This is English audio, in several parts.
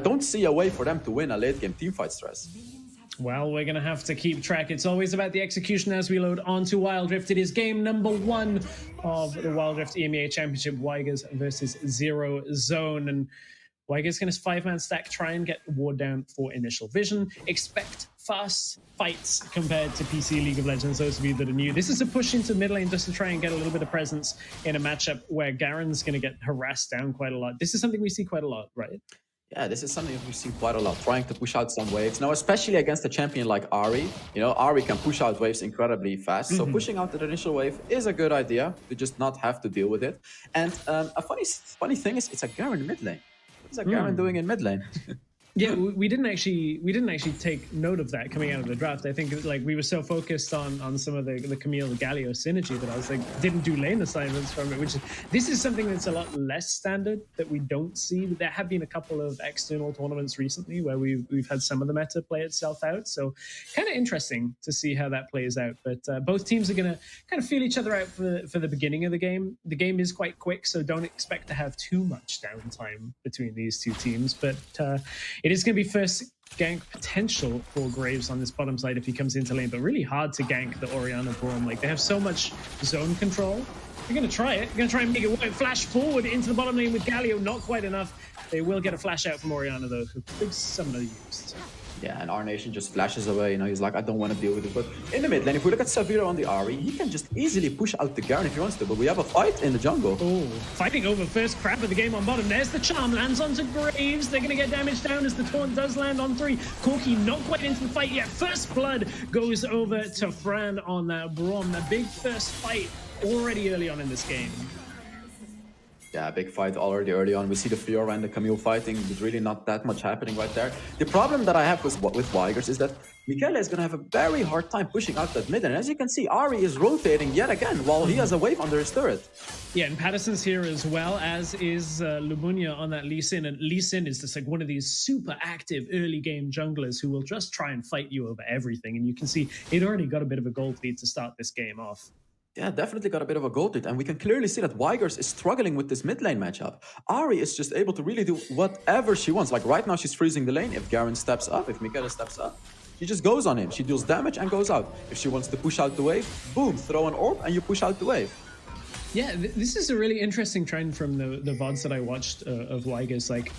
don't see a way for them to win a late game teamfight stress. Well, we're going to have to keep track. It's always about the execution as we load onto WilRift. It is game number 1 of the WilRift Emea Championship, Wygers versus ZeroZone. And Wygers going to 5-man stack, try and get ward down for initial vision. Expect fast fights compared to PC League of Legends, those of you that are new. This is a push into mid lane just to try and get a little bit of presence in a matchup where Garen's going to get harassed down quite a lot. This is something we see quite a lot, right? Yeah, this is something we've seen quite a lot, trying to push out some waves. Now, especially against a champion like Ahri, you know, Ahri can push out waves incredibly fast. So pushing out the initial wave is a good idea to just not have to deal with it. And a funny thing is, it's a Garen mid lane. What's a Garen doing in mid lane? Yeah, we didn't actually take note of that coming out of the draft. I think like we were so focused on some of the Camille Galio synergy that I was like didn't do lane assignments from it. This is something that's a lot less standard that we don't see. There have been a couple of external tournaments recently where we've had some of the meta play itself out. So kind of interesting to see how that plays out. But both teams are going to kind of feel each other out for the beginning of the game. The game is quite quick, so don't expect to have too much downtime between these two teams. But it is going to be first gank potential for Graves on this bottom side if he comes into lane, but really hard to gank the Orianna Braum. Like, they have so much zone control. They're going to try it. They're going to try and make it work. Flash forward into the bottom lane with Galio. Not quite enough. They will get a flash out from Orianna, though, who big summoner used. Yeah, and our nation just flashes away. You know, he's like, I don't want to deal with it. But in the mid lane, if we look at Savira on the Ahri, he can just easily push out the Garen if he wants to. But we have a fight in the jungle. Oh, fighting over first crab of the game on bottom. There's the charm, lands onto Graves. They're going to get damage down as the taunt does land on 3. Corki not quite into the fight yet. First blood goes over to Fran on that Braum. A big first fight already early on in this game. Yeah, big fight already early on. We see the Fiora and the Camille fighting, but really not that much happening right there. The problem that I have with Wygers is that Michele is going to have a very hard time pushing out that mid. And as you can see, Ahri is rotating yet again while he has a wave under his turret. Yeah, and Patterson's here as well, as is Lumunia on that Lee Sin. And Lee Sin is just like one of these super active early game junglers who will just try and fight you over everything. And you can see it already got a bit of a gold lead to start this game off. Yeah, definitely got a bit of a gold lead, and we can clearly see that Wygers is struggling with this mid lane matchup. Ahri is just able to really do whatever she wants. Like right now, she's freezing the lane. If Garen steps up, if Michele steps up, she just goes on him. She deals damage and goes out. If she wants to push out the wave, boom, throw an orb and you push out the wave. Yeah, this is a really interesting trend from the VODs that I watched of Wygers. Like,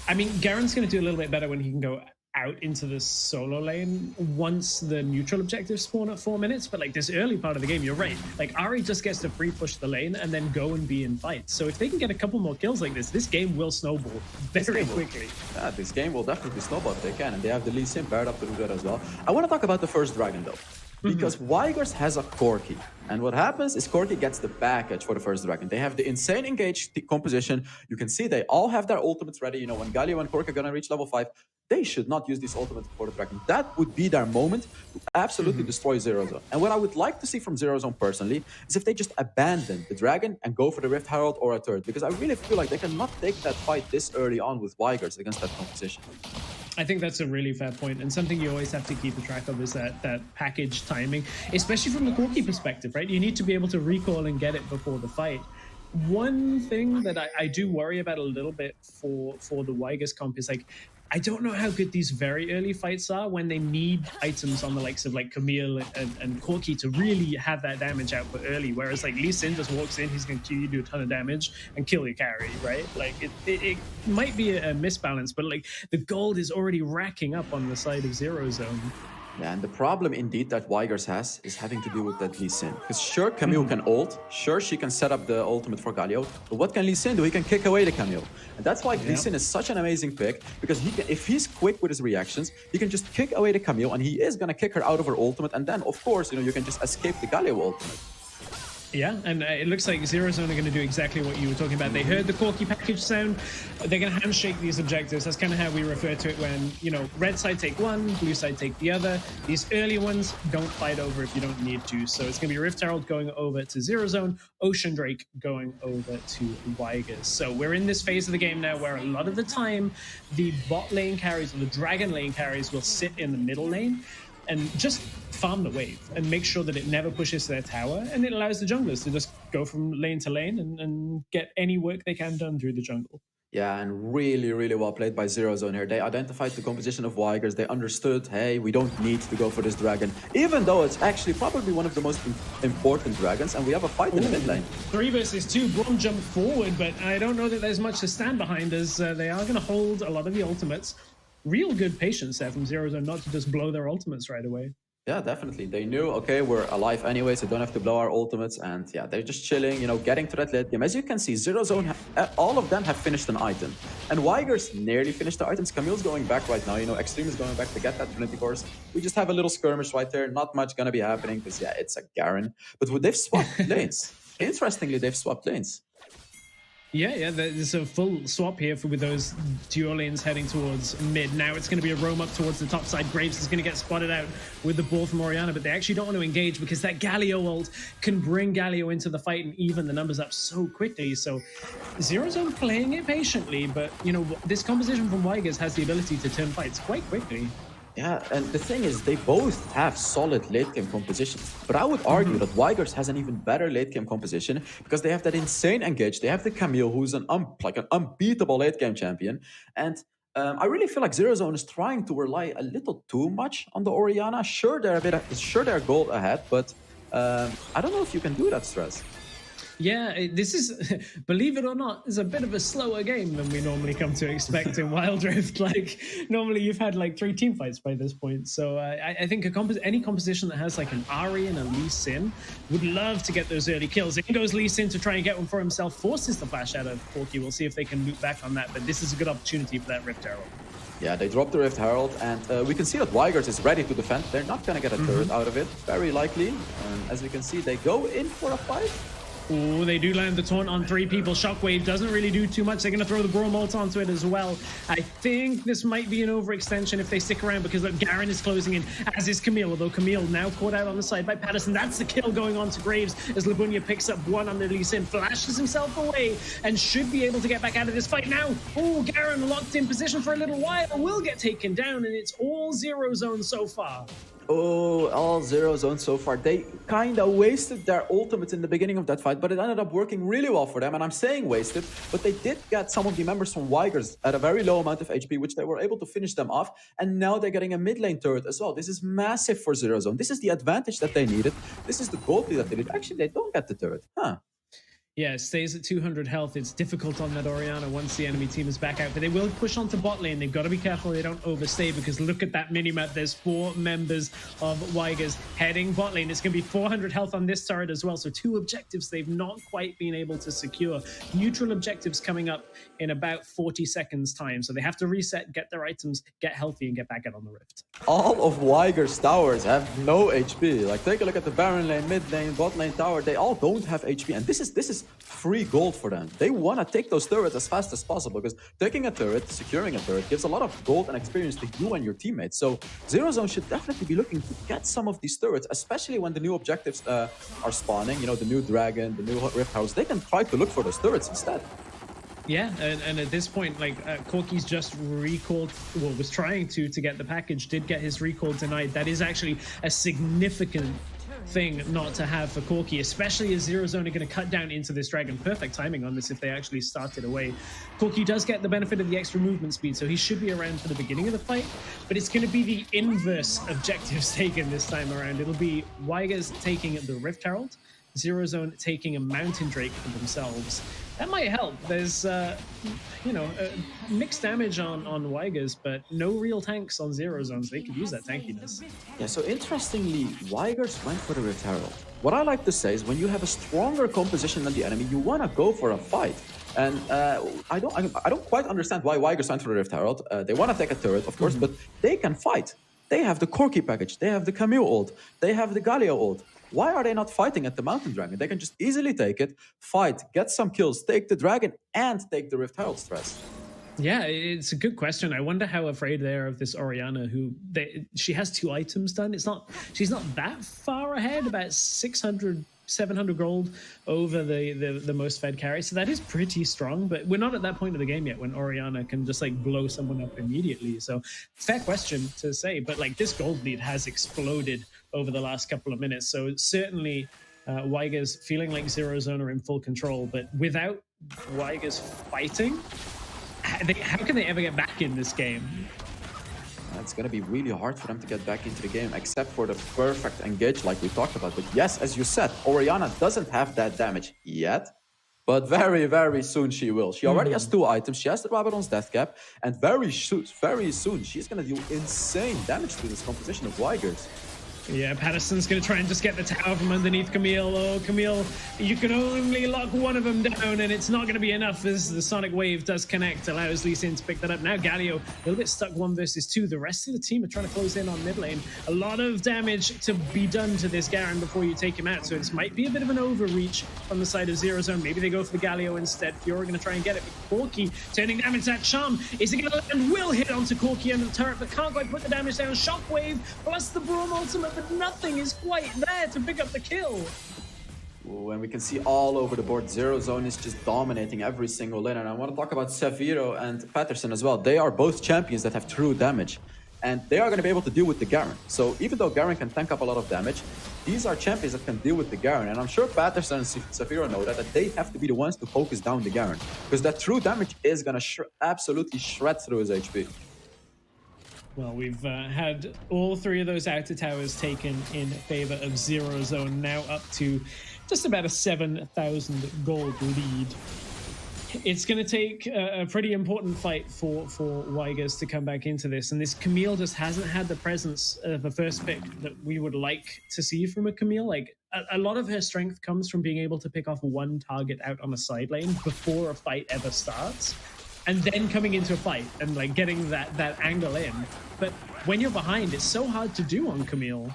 I mean, Garen's going to do a little bit better when he can go out into the solo lane once the neutral objectives spawn at 4 minutes, but like this early part of the game, you're right, like Ahri just gets to free push the lane and then go and be in fights. So if they can get a couple more kills like this game will snowball very quickly. Yeah, this game will definitely snowball if they can, and they have the Lee Sin paired up to do that as well. I want to talk about the first dragon though, because Wygers has a Corki, and what happens is Corki gets the package for the first dragon. They have the insane engaged composition. You can see they all have their ultimates ready. You know, when Galio and Corki are gonna reach level 5, they should not use these ultimates for the dragon. That would be their moment to absolutely destroy ZeroZone. And what I would like to see from ZeroZone personally is if they just abandon the dragon and go for the Rift Herald or a turret, because I really feel like they cannot take that fight this early on with Wygers against that composition. I think that's a really fair point, and something you always have to keep a track of is that package timing, especially from the Corki perspective, right? You need to be able to recall and get it before the fight. One thing that I do worry about a little bit for the Wygers comp is like, I don't know how good these very early fights are when they need items on the likes of like Camille and Corki to really have that damage output early. Whereas like Lee Sin just walks in, he's going to do a ton of damage and kill your carry, right? Like it might be a misbalance, but like the gold is already racking up on the side of ZeroZone. Yeah, and the problem indeed that Wygers has is having to do with that Lee Sin. Because sure, Camille can ult, sure, she can set up the ultimate for Galio, but what can Lee Sin do? He can kick away the Camille. And that's why Lee Sin is such an amazing pick, because he can, if he's quick with his reactions, he can just kick away the Camille, and he is going to kick her out of her ultimate, and then, of course, you know, you can just escape the Galio ultimate. Yeah, and it looks like ZeroZone are going to do exactly what you were talking about. They heard the Corki package sound. They're going to handshake these objectives. That's kind of how we refer to it when, you know, red side take one, blue side take the other. These early ones, don't fight over if you don't need to. So it's going to be Rift Herald going over to ZeroZone, Ocean Drake going over to Wygers. So we're in this phase of the game now where a lot of the time the bot lane carries or the dragon lane carries will sit in the middle lane and just farm the wave and make sure that it never pushes their tower, and it allows the junglers to just go from lane to lane and get any work they can done through the jungle. Yeah, and really, really well played by ZeroZone here. They identified the composition of Wygers. They understood, hey, we don't need to go for this dragon, even though it's actually probably one of the most important dragons, and we have a fight in the mid lane. 3 versus 2, Braum jumped forward, but I don't know that there's much to stand behind, as they are going to hold a lot of the ultimates. Real good patience there from ZeroZone not to just blow their ultimates right away. Yeah, definitely. They knew, okay, we're alive anyway, so don't have to blow our ultimates. And yeah, they're just chilling, you know, getting to that late game. As you can see, ZeroZone, all of them have finished an item. And Wygers nearly finished the items. Camille's going back right now. You know, Extreme is going back to get that Trinity Course. We just have a little skirmish right there. Not much going to be happening because, yeah, it's a Garen. But they've swapped lanes. Interestingly, they've swapped lanes. Yeah, there's a full swap here with those duo lanes heading towards mid. Now it's going to be a roam up towards the top side. Graves is going to get spotted out with the ball from Orianna, but they actually don't want to engage because that Galio ult can bring Galio into the fight and even the numbers up so quickly. So ZeroZone playing it patiently, but you know, this composition from Wygers has the ability to turn fights quite quickly. Yeah, and the thing is, they both have solid late game compositions. But I would argue that Wygers has an even better late game composition because they have that insane engage. They have the Camille, who's an unbeatable late game champion. And I really feel like ZeroZone is trying to rely a little too much on the Orianna. Sure, they're gold ahead, but I don't know if you can do that, Stress. Yeah, this is, believe it or not, is a bit of a slower game than we normally come to expect in WilRift. Like, normally you've had like 3 team fights by this point. So I think any composition that has like an Ahri and a Lee Sin would love to get those early kills. In goes Lee Sin to try and get one for himself, forces the flash out of Corki. We'll see if they can loop back on that, but this is a good opportunity for that Rift Herald. Yeah, they dropped the Rift Herald, and we can see that Wygers is ready to defend. They're not going to get a turret out of it, very likely. As we can see, they go in for a fight. Oh, they do land the taunt on 3 people. Shockwave doesn't really do too much. They're going to throw the Braum ult onto it as well. I think this might be an overextension if they stick around because look, Garen is closing in, as is Camille, although Camille now caught out on the side by Patterson. That's the kill going on to Graves as Labunya picks up one under Lee Sin, flashes himself away, and should be able to get back out of this fight now. Oh, Garen locked in position for a little while, will get taken down, and it's all ZeroZone so far. Oh, all ZeroZone so far. They kind of wasted their ultimates in the beginning of that fight, but it ended up working really well for them. And I'm saying wasted, but they did get some of the members from Wygers at a very low amount of HP, which they were able to finish them off. And now they're getting a mid lane turret as well. This is massive for ZeroZone. This is the advantage that they needed. This is the gold lead that they did. Actually, they don't get the turret. Huh. Yeah, it stays at 200 health. It's difficult on that Orianna once the enemy team is back out, but they will push onto bot lane. They've got to be careful they don't overstay because look at that minimap. There's 4 members of Wygers heading bot lane. It's going to be 400 health on this turret as well. So 2 objectives they've not quite been able to secure. Neutral objectives coming up in about 40 seconds time. So they have to reset, get their items, get healthy, and get back out on the Rift. All of Wygers towers have no HP. Like, take a look at the Baron lane, mid lane, bot lane tower. They all don't have HP. And this is free gold for them. They want to take those turrets as fast as possible because taking a turret, securing a turret, gives a lot of gold and experience to you and your teammates. So ZeroZone should definitely be looking to get some of these turrets, especially when the new objectives are spawning. You know, the new dragon, the new Rift House. They can try to look for those turrets instead. Yeah, and at this point, like, Corki's just recalled, well, was trying to get the package, did get his recall denied. That is actually a significant thing not to have for Corki, especially as ZeroZone are going to cut down into this dragon. Perfect timing on this if they actually started away. Corki does get the benefit of the extra movement speed, so he should be around for the beginning of the fight, but it's going to be the inverse objectives taken this time around. It'll be Wygers taking the Rift Herald, ZeroZone taking a Mountain Drake for themselves. That might help. There's, mixed damage on Wygers, but no real tanks on ZeroZone. They could use that tankiness. Yeah, so interestingly, Wygers went for the Rift Herald. What I like to say is when you have a stronger composition than the enemy, you want to go for a fight. And I don't quite understand why Wygers went for the Rift Herald. They want to take a turret, of course, but they can fight. They have the Corki package, they have the Camille ult, they have the Galio ult. Why are they not fighting at the Mountain Dragon? They can just easily take it, fight, get some kills, take the dragon, and take the Rift Herald stress. Yeah, it's a good question. I wonder how afraid they are of this Orianna, she has 2 items done. She's not that far ahead, about 600, 700 gold over the most fed carry. So that is pretty strong, but we're not at that point of the game yet when Orianna can just like blow someone up immediately. So fair question to say, but like this gold lead has exploded over the last couple of minutes. So certainly Wygers feeling like ZeroZone are in full control, but without Wygers fighting, how can they ever get back in this game? It's going to be really hard for them to get back into the game, except for the perfect engage like we talked about. But yes, as you said, Orianna doesn't have that damage yet, but very, very soon she will. She already has 2 items. She has the Rabadon's Death Cap, and very soon she's going to do insane damage to this composition of Wygers. Yeah, Patterson's going to try and just get the tower from underneath Camille. Oh, Camille, you can only lock one of them down, and it's not going to be enough as the Sonic Wave does connect, allows Lee Sin to pick that up. Now Galio, a little bit stuck 1 versus 2. The rest of the team are trying to close in on mid lane. A lot of damage to be done to this Garen before you take him out, so this might be a bit of an overreach on the side of ZeroZone. Maybe they go for the Galio instead. Fiora going to try and get it, but Corki turning damage. That charm, is it going to land? Will hit onto Corki under the turret, but can't quite put the damage down. Shockwave plus the Braum ultimate, but nothing is quite there to pick up the kill. And we can see all over the board, ZeroZone is just dominating every single lane. And I want to talk about Severo and Patterson as well. They are both champions that have true damage, and they are going to be able to deal with the Garen. So even though Garen can tank up a lot of damage, these are champions that can deal with the Garen. And I'm sure Patterson and Severo know that they have to be the ones to focus down the Garen, because that true damage is going to absolutely shred through his HP. Well, we've had all 3 of those outer towers taken in favor of ZeroZone, now up to just about a 7,000 gold lead. It's going to take a pretty important fight for Wygers to come back into this, and this Camille just hasn't had the presence of a first pick that we would like to see from a Camille. Like, a lot of her strength comes from being able to pick off 1 target out on a side lane before a fight ever starts, and then coming into a fight and like getting that angle in. But when you're behind, it's so hard to do on Camille.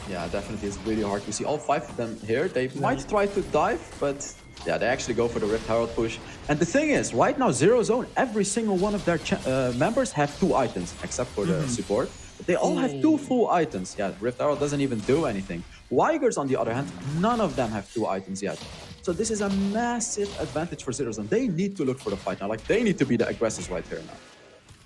Yeah, definitely, it's really hard. We see all 5 of them here. They might try to dive, but yeah, they actually go for the Rift Herald push. And the thing is, right now, ZeroZone, every single one of their members have 2 items, except for the support. But they all have 2 full items. Yeah, Rift Herald doesn't even do anything. Wygers, on the other hand, none of them have 2 items yet. So this is a massive advantage for ZeroZone. They need to look for the fight now. Like, they need to be the aggressors right here now.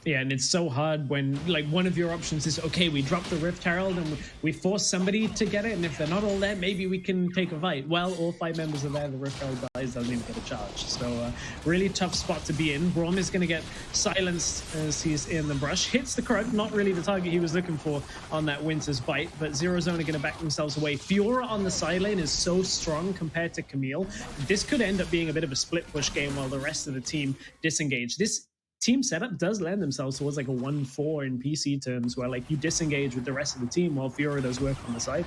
Yeah, and it's so hard when, like, one of your options is, okay, we drop the Rift Herald and we force somebody to get it, and if they're not all there, maybe we can take a fight. Well, all 5 members are there, the Rift Herald dies, doesn't even get a charge. So, really tough spot to be in. Braum is going to get silenced as he's in the brush. Hits the Krug, not really the target he was looking for on that Winter's Bite, but ZeroZone are going to back themselves away. Fiora on the side lane is so strong compared to Camille. This could end up being a bit of a split push game while the rest of the team disengage. This team setup does lend themselves towards like a 1-4 in PC terms, where like you disengage with the rest of the team while Fiora does work on the side.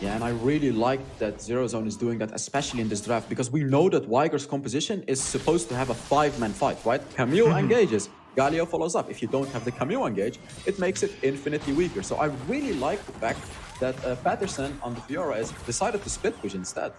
Yeah, and I really like that ZeroZone is doing that, especially in this draft, because we know that Wygers' composition is supposed to have a 5-man fight, right? Camille engages, Galio follows up. If you don't have the Camille engage, it makes it infinitely weaker. So I really like the fact that Patterson on the Fiora has decided to split push instead.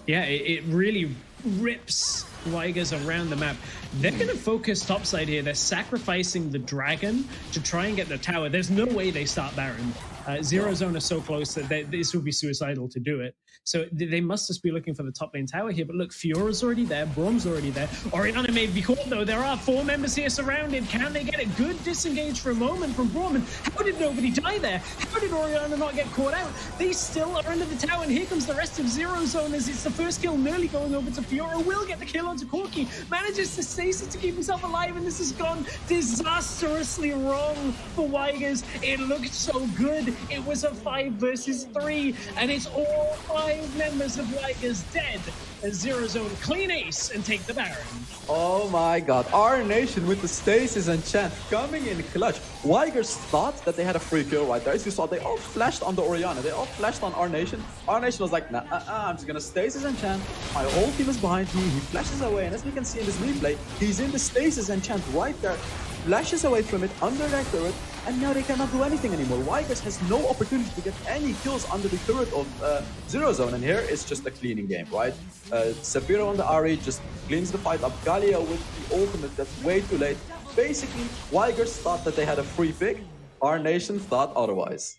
Yeah, it really rips Wygers around the map. They're going to focus topside here. They're sacrificing the dragon to try and get the tower. There's no way they start Baron. ZeroZone are so close that this would be suicidal to do it. So they must just be looking for the top lane tower here. But look, Fiora's already there. Braum's already there. Orianna may be caught, though. There are 4 members here surrounded. Can they get a good disengage for a moment from Braum? And how did nobody die there? How did Orianna not get caught out? They still are under the tower, and here comes the rest of ZeroZone as it's the first kill nearly going over to Fiora. Will get the kill onto Corki. Manages to stasis to keep himself alive, and this has gone disastrously wrong for Wygers. It looked so good. It was a 5 versus 3, and it's all 5 members of Wygers dead as ZeroZone clean ace and take the Baron. Oh my god, our nation with the stasis enchant coming in clutch. Wygers thought that they had a free kill right there. As you saw, they all flashed on the Orianna. They all flashed on our nation. Our nation was like, nah, I'm just gonna stasis enchant. My whole team is behind me. He flashes away, and as we can see in this replay, he's in the stasis enchant right there. Flashes away from it under their turret, and now they cannot do anything anymore. Wygers has no opportunity to get any kills under the turret of ZeroZone, and here it's just a cleaning game, right? Severo on the RE just cleans the fight up. Galio with the ultimate, that's way too late. Basically, Wygers thought that they had a free pick. Our nation thought otherwise.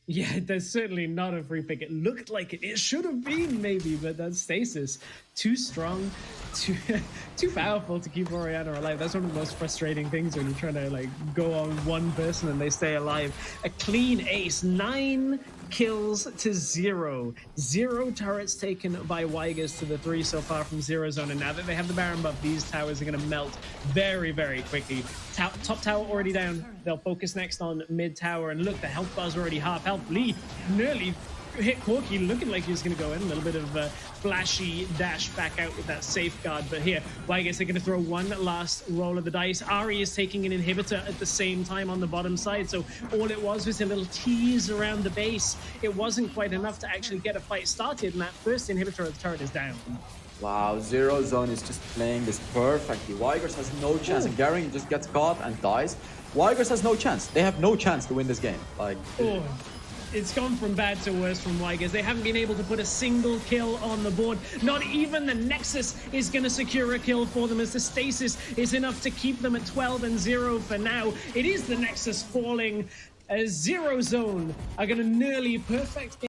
Yeah, that's certainly not a free pick. It looked like it should have been, maybe, but that's stasis too strong, too powerful to keep Orianna alive. That's one of the most frustrating things when you're trying to like go on one person and they stay alive. A clean ace, 9 kills to 0. 0 turrets taken by Wygers to the 3 so far from ZeroZone, and now that they have the Baron buff, these towers are going to melt very, very quickly. Top tower already down. They'll focus next on mid tower, and look, the health bar's already half health. Lee nearly hit Corky, looking like he was going to go in. A little bit of a flashy dash back out with that safeguard, but here Wygers are going to throw one last roll of the dice. Ari is taking an inhibitor at the same time on the bottom side, so all it was a little tease around the base. It wasn't quite enough to actually get a fight started, and that first inhibitor of the turret is down. Wow, ZeroZone is just playing this perfectly. Wygers has no chance, and Gary just gets caught and dies. Wygers has no chance. They have no chance to win this game. Like, it's gone from bad to worse from Wygers. They haven't been able to put a single kill on the board. Not even the Nexus is going to secure a kill for them, as the stasis is enough to keep them at 12-0 for now. It is the Nexus falling, as ZeroZone are going to nearly perfect